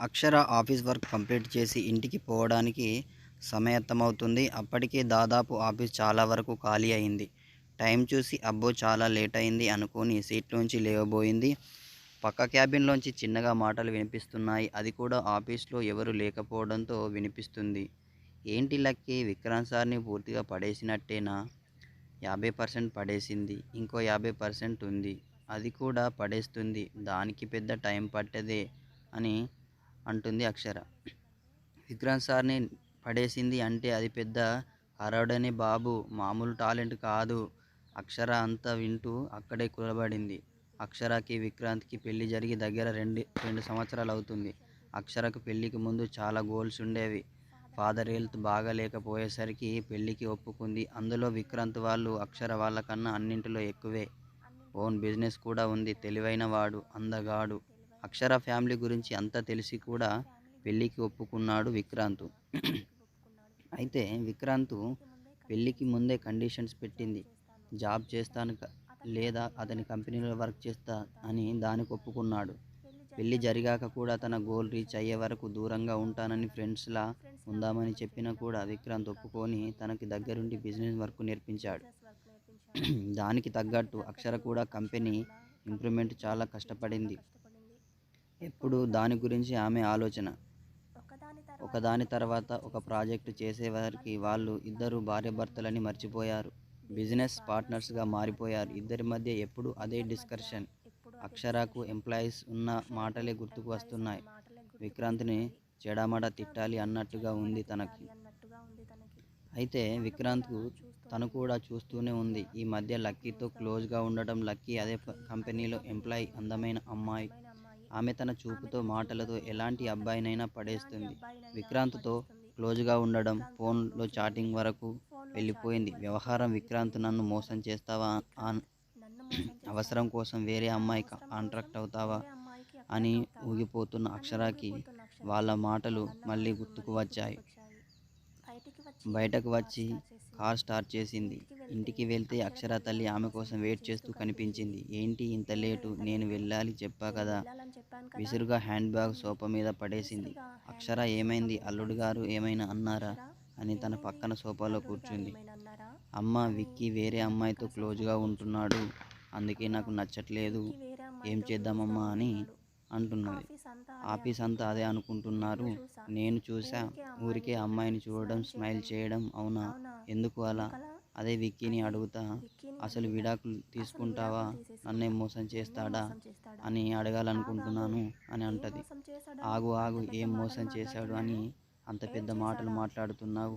అక్షర office work complete చేసి ఇంటికి పోవడానికి సమాయత్తమవుతుంది. అప్పటికే దాదాపు ఆఫీస్ చాలా వరకు ఖాళీ అయింది. టైం చూసి అబ్బో చాలా లేట్ అయింది అనుకుని సీట్లోంచి లేవబోయింది. పక్క క్యాబిన్లోంచి చిన్నగా మాటలు వినిపిస్తున్నాయి. అది కూడా ఆఫీస్లో ఎవరూ లేకపోవడంతో వినిపిస్తుంది. ఏంటి లక్కీ, విక్రాంత్ సార్ని పూర్తిగా పడేసినట్టేనా? 50% పడేసింది. ఇంకో 50% ఉంది. అది కూడా పడేస్తుంది. దానికి పెద్ద టైం పట్టదే అని అంటుంది అక్షర. విక్రాంత్ సార్ని పడేసింది అంటే అది పెద్ద హరాడనే బాబు, మామూలు టాలెంట్ కాదు. అక్షర అంతా వింటూ అక్కడే కూలబడింది. అక్షరకి విక్రాంత్కి పెళ్లి జరిగి దగ్గర రెండు సంవత్సరాలు అవుతుంది. అక్షరకు పెళ్లికి ముందు చాలా గోల్స్ ఉండేవి. ఫాదర్ హెల్త్ బాగా లేకపోయేసరికి పెళ్లికి ఒప్పుకుంది. అందులో విక్రాంత్ వాళ్ళు అక్షర వాళ్ళకన్నా అన్నింటిలో ఎక్కువే. ఓన్ బిజినెస్ కూడా ఉంది. తెలివైన వాడు, అందగాడు. అక్షర ఫ్యామిలీ గురించి అంతా తెలిసి కూడా పెళ్ళికి ఒప్పుకున్నాడు విక్రాంత్. అయితే విక్రాంత్ పెళ్ళికి ముందే కండిషన్స్ పెట్టింది. జాబ్ చేస్తాను లేదా అతని కంపెనీలో వర్క్ చేస్తా అని దానికి ఒప్పుకున్నాడు. పెళ్లి జరిగాక కూడా తన గోల్ రీచ్ అయ్యే వరకు దూరంగా ఉంటానని ఫ్రెండ్స్లా ఉందామని చెప్పినా కూడా విక్రాంత్ ఒప్పుకొని తనకి దగ్గరుండి బిజినెస్ వర్క్ నేర్పించాడు. దానికి తగ్గట్టు అక్షర కూడా కంపెనీ ఇంప్రూవ్మెంట్ చాలా కష్టపడింది. ఎప్పుడు దాని గురించి ఆమె ఆలోచన. ఒకదాని తర్వాత ఒక ప్రాజెక్టు చేసేవారికి వాళ్ళు ఇద్దరు భార్యాభర్తలని మర్చిపోయారు. బిజినెస్ పార్ట్నర్స్గా మారిపోయారు. ఇద్దరి మధ్య ఎప్పుడు అదే డిస్కషన్. అక్షరకు ఎంప్లాయీస్ ఉన్న మాటలే గుర్తుకు వస్తున్నాయి. విక్రాంత్ని చెడామడా తిట్టాలి అన్నట్టుగా ఉంది తనకి. అయితే విక్రాంత్కు తను కూడా చూస్తూనే ఉంది. ఈ మధ్య లక్కీతో క్లోజ్గా ఉండటం. లక్కీ అదే కంపెనీలో ఎంప్లాయీ, అందమైన అమ్మాయి. ఆమె తన చూపుతో, మాటలతో ఎలాంటి అబ్బాయినైనా పడేస్తుంది. విక్రాంత్తో క్లోజ్గా ఉండడం, ఫోన్లో చాటింగ్ వరకు వెళ్ళిపోయింది వ్యవహారం. విక్రాంత్ నన్ను మోసం చేస్తావా, అవసరం కోసం వేరే అమ్మాయి కాంట్రాక్ట్ అవుతావా అని ఊగిపోతున్న అక్షరాకి వాళ్ళ మాటలు మళ్ళీ గుర్తుకు వచ్చాయి. బయటకు వచ్చి కార్ స్టార్ట్ చేసింది. ఇంటికి వెళ్తే అక్షర తల్లి ఆమె కోసం వెయిట్ చేస్తూ కనిపించింది. ఏంటి ఇంత లేటు? నేను వెళ్ళాలి చెప్పా కదా. విసురుగా హ్యాండ్ బ్యాగ్ సోఫా మీద పడేసింది. అక్షర ఏమైంది? అల్లుడు గారు ఏమైనా అన్నారా అని తన పక్కన సోఫాలో కూర్చుంది. అమ్మ, విక్కీ వేరే అమ్మాయితో క్లోజ్గా ఉంటున్నాడు, అందుకే నాకు నచ్చట్లేదు. ఏం చేద్దామమ్మా అని అంటున్నది. ఆఫీస్ అంతా అదే అనుకుంటున్నారు. నేను చూసా. ఊరికే అమ్మాయిని చూడడం, స్మైల్ చేయడం. అవునా? ఎందుకు అలా? అదే విక్కీని అడుగుతా. అసలు విడాకులు తీసుకుంటావా? నన్నే మోసం చేస్తాడా అని అడగాలనుకుంటున్నాను అని అంటది. ఆగు ఆగు, ఏం మోసం చేశాడు అని అంత పెద్ద మాటలు మాట్లాడుతున్నావు?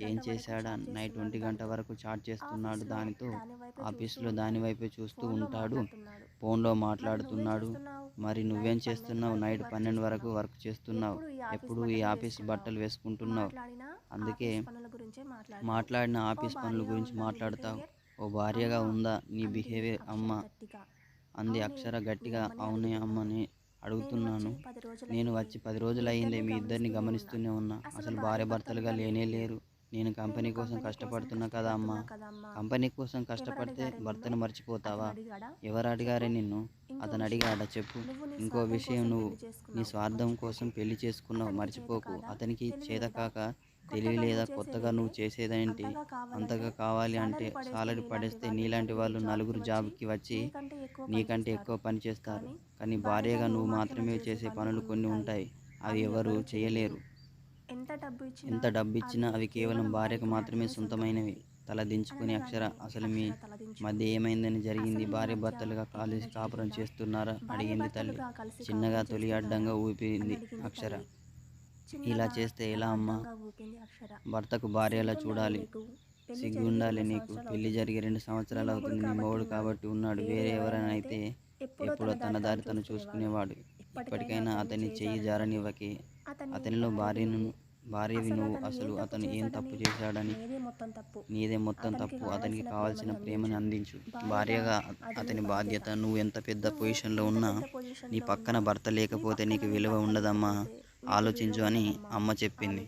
ఏం చేశాడా? నైట్ 1 గంట వరకు చాట్ చేస్తున్నాడు దానితో. ఆఫీసులో దాని వైపే చూస్తూ ఉంటాడు, ఫోన్లో మాట్లాడుతున్నాడు. మరి నువ్వేం చేస్తున్నావు? నైట్ 12 వరకు వర్క్ చేస్తున్నావు. ఎప్పుడు ఈ ఆఫీస్ బట్టలు వేసుకుంటున్నావు. అందుకే మాట్లాడిన ఆఫీస్ పనుల గురించి మాట్లాడతావు. ఓ భార్యగా ఉందా నీ బిహేవియర్ అమ్మ అంది అక్షర గట్టిగా. అవునే అమ్మని అడుగుతున్నాను. నేను వచ్చి 10 రోజులయ్యిందే. మీ ఇద్దరిని గమనిస్తూనే ఉన్నా. అసలు భార్యాభర్తలుగా లేనే లేరు. నేను కంపెనీ కోసం కష్టపడుతున్నా కదా అమ్మా. కంపెనీ కోసం కష్టపడితే భర్తను మర్చిపోతావా? ఎవరు అడిగారే నిన్ను? అతను అడిగాడా చెప్పు. ఇంకో విషయం, నువ్వు నీ స్వార్థం కోసం పెళ్లి చేసుకున్నావు, మర్చిపోకు. అతనికి చేతకాక తెలియలేదా? కొత్తగా నువ్వు చేసేదేంటి? అంతగా కావాలి అంటే సాలరీ పడేస్తే నీలాంటి వాళ్ళు నలుగురు జాబ్కి వచ్చి నీకంటే ఎక్కువ పని చేస్తారు. కానీ భార్యగా నువ్వు మాత్రమే చేసే పనులు కొన్ని ఉంటాయి. అవి ఎవరు చేయలేరు. ఎంత డబ్బు ఇచ్చినా అవి కేవలం భార్యకు మాత్రమే సొంతమైనవి. తల దించుకుని అక్షర, అసలు మీ మధ్య ఏమైందని జరిగింది? భార్యాభర్తలుగా కలిసి కాపురం చేస్తున్నారా అడిగింది తల్లి. చిన్నగా తొలి అడ్డంగా ఊపింది అక్షర. ఇలా చేస్తే ఎలా అమ్మా? భర్తకు భార్యలా చూడాలి. సిగ్గుండాలి నీకు. పెళ్లి జరిగి 2 సంవత్సరాలు అవుతుంది. నీ మొగుడు కాబట్టి ఉన్నాడు. వేరే ఎవరైనా అయితే ఎప్పుడో తన దారి తను చూసుకునేవాడు. ఇప్పటికైనా అతన్ని చెయ్యి జారనివ్వకే. అతనిలో భార్యవి నువ్వు. అసలు అతను ఏం తప్పు చేశాడని? నీదే మొత్తం తప్పు. అతనికి కావాల్సిన ప్రేమని అందించు. భార్యగా అతని బాధ్యత. నువ్వు ఎంత పెద్ద పొజిషన్లో ఉన్నా నీ పక్కన భర్త లేకపోతే నీకు విలువ ఉండదమ్మా. ఆలోచించు అని అమ్మ చెప్పింది.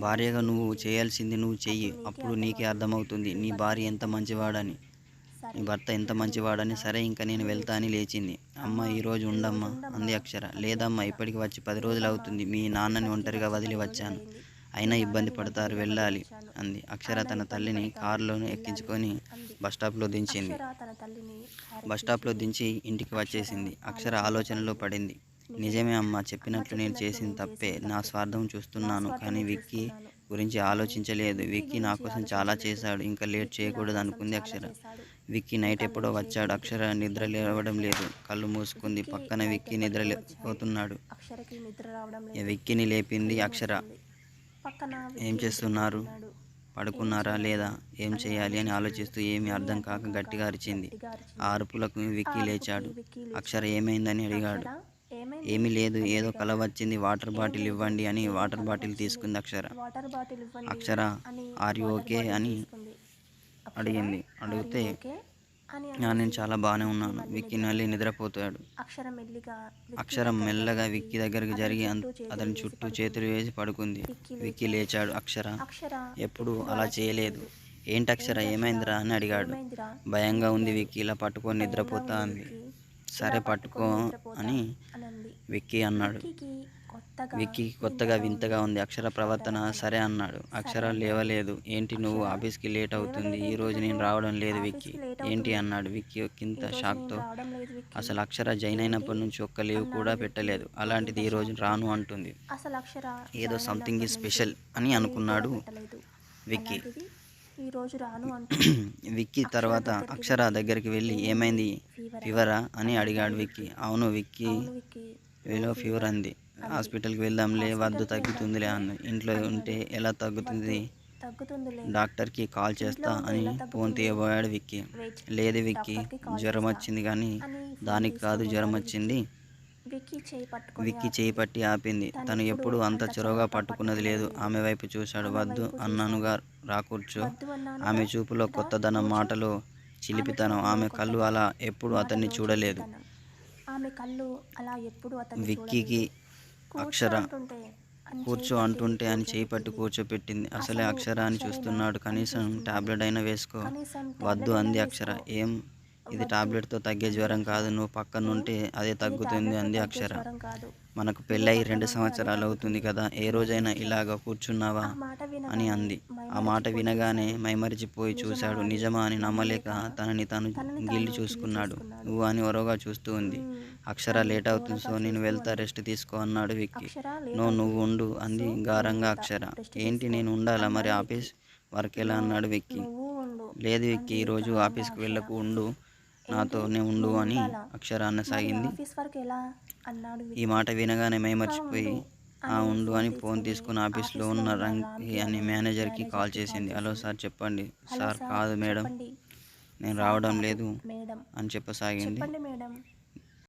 భార్యగా నువ్వు చేయాల్సింది నువ్వు చెయ్యి. అప్పుడు నీకే అర్థమవుతుంది నీ భార్య ఎంత మంచివాడని. నీ భర్త ఎంత మంచివాడని. సరే ఇంక నేను వెళ్తా అని లేచింది. అమ్మ ఈరోజు ఉండమ్మా అంది అక్షర. లేదమ్మా ఇప్పటికి వచ్చి 10 రోజులు అవుతుంది. మీ నాన్నని ఒంటరిగా వదిలి వచ్చాను. అయినా ఇబ్బంది పడతారు, వెళ్ళాలి అంది. అక్షర తన తల్లిని కారులోనే ఎక్కించుకొని బస్టాప్లో దించింది. బస్టాప్లో దించి ఇంటికి వచ్చేసింది. అక్షర ఆలోచనలో పడింది. నిజమే అమ్మ చెప్పినట్లు నేను చేసింది తప్పే. నా స్వార్థం చూస్తున్నాను, కానీ విక్కీ గురించి ఆలోచించలేదు. విక్కీ నా కోసం చాలా చేశాడు. ఇంకా లేట్ చేయకూడదు అనుకుంది అక్షర. విక్కీ నైట్ ఎప్పుడో వచ్చాడు. అక్షర నిద్ర లేవడం లేదు. కళ్ళు మూసుకుంది. పక్కన విక్కీ నిద్రపోతున్నాడు. విక్కీని లేపింది అక్షర. ఏం చేస్తున్నారు? పడుకున్నారా లేదా? ఏం చేయాలి అని ఆలోచిస్తూ ఏమీ అర్థం కాక గట్టిగా అరిచింది. ఆ అరుపులకు విక్కీ లేచాడు. అక్షర ఏమైందని అడిగాడు. ఏమీ లేదు, ఏదో కల వచ్చింది, వాటర్ బాటిల్ ఇవ్వండి అని వాటర్ బాటిల్ తీసుకుంది అక్షర. అక్షర ఆర్ యు ఓకే అని అడిగింది. అడిగితే నేను చాలా బాగానే ఉన్నాను. విక్కీ మళ్ళీ నిద్రపోతాడు. అక్షరం మెల్లగా విక్కీ దగ్గరికి జరిగి అతని చుట్టూ చేతులు వేసి పడుకుంది. విక్కీ లేచాడు. అక్షర ఎప్పుడు అలా చేయలేదు. ఏంటి అక్షర ఏమైందిరా అని అడిగాడు. భయంగా ఉంది విక్కీ, ఇలా పట్టుకొని నిద్రపోతా అంది. సరే పట్టుకో అని విక్కీ అన్నాడు. విక్కీకి కొత్తగా వింతగా ఉంది అక్షర ప్రవర్తన. సరే అన్నాడు. అక్షర లేవలేదు. ఏంటి నువ్వు ఆఫీస్కి లేట్ అవుతుంది, ఈరోజు నేను రావడం లేదు విక్కీ. ఏంటి అన్నాడు విక్కీ ఒకంత షాక్తో. అసలు అక్షర జాయిన్ అయినప్పటి నుంచి ఒక్క లీవ్ కూడా పెట్టలేదు, అలాంటిది ఈరోజు రాను అంటుంది. ఏదో సంథింగ్ ఈజ్ స్పెషల్ అని అనుకున్నాడు విక్కీ. విక్కీ తర్వాత అక్షర దగ్గరికి వెళ్ళి ఏమైంది, ఫీవరా అని అడిగాడు విక్కీ. అవును విక్కీ వీలో ఫీవర్ అంది. హాస్పిటల్కి వెళ్దాంలే, వద్దు తగ్గుతుందిలే అన్న. ఇంట్లో ఉంటే ఎలా తగ్గుతుంది, డాక్టర్కి కాల్ చేస్తా అని ఫోన్ తీయబోయాడు విక్కీ. లేదు విక్కీ, జ్వరం వచ్చింది కానీ దానికి కాదు, జ్వరం వచ్చింది. విక్కీ చేయి పట్టి ఆపింది. తను ఎప్పుడూ అంత చొరవగా పట్టుకున్నది లేదు. ఆమె వైపు చూశాడు. వద్దు అన్నానుగా, రాకూర్చో. ఆమె చూపులో కొత్తదనం, మాటలో చిలిపితనం. ఆమె కళ్ళు అలా ఎప్పుడు అతన్ని చూడలేదు. విక్కీకి అక్షర కూర్చో అంటుంటే అని చేయి పట్టి కూర్చోపెట్టింది. అసలే అక్షర అని చూస్తున్నాడు. కనీసం టాబ్లెట్ అయినా వేసుకో. వద్దు అంది అక్షర. ఏం, ఇది టాబ్లెట్తో తగ్గే జ్వరం కాదు, నువ్వు పక్కనుంటే అదే తగ్గుతుంది అంది అక్షర. మనకు పెళ్ళయి 2 సంవత్సరాలు అవుతుంది కదా, ఏ రోజైనా ఇలాగ కూర్చున్నావా అని అంది. ఆ మాట వినగానే మైమరిచిపోయి చూశాడు. నిజమా అని నమ్మలేక తనని తాను గిల్లి చూసుకున్నాడు. నువ్వు అని ఒరవగా చూస్తూ ఉంది. అక్షర లేట్ అవుతుంది, సో నేను వెళ్తా, రెస్ట్ తీసుకో అన్నాడు విక్కీ. నువ్వు ఉండు అంది గారంగా అక్షర. ఏంటి నేను ఉండాలా, మరి ఆఫీస్ వర్క్ ఎలా అన్నాడు విక్కీ. లేదు విక్కీ, ఈరోజు ఆఫీస్కి వెళ్ళకు, ఉండు, నాతోనే ఉండు అని అక్షర అనసాగింది. ఈ మాట వినగానే మైమర్చిపోయి ఉండు అని ఫోన్ తీసుకుని ఆఫీస్లో ఉన్న రంగి అనే మేనేజర్కి కాల్ చేసింది. హలో సార్ చెప్పండి. సార్ కాదు మేడం, నేను రావడం లేదు అని చెప్పసాగింది.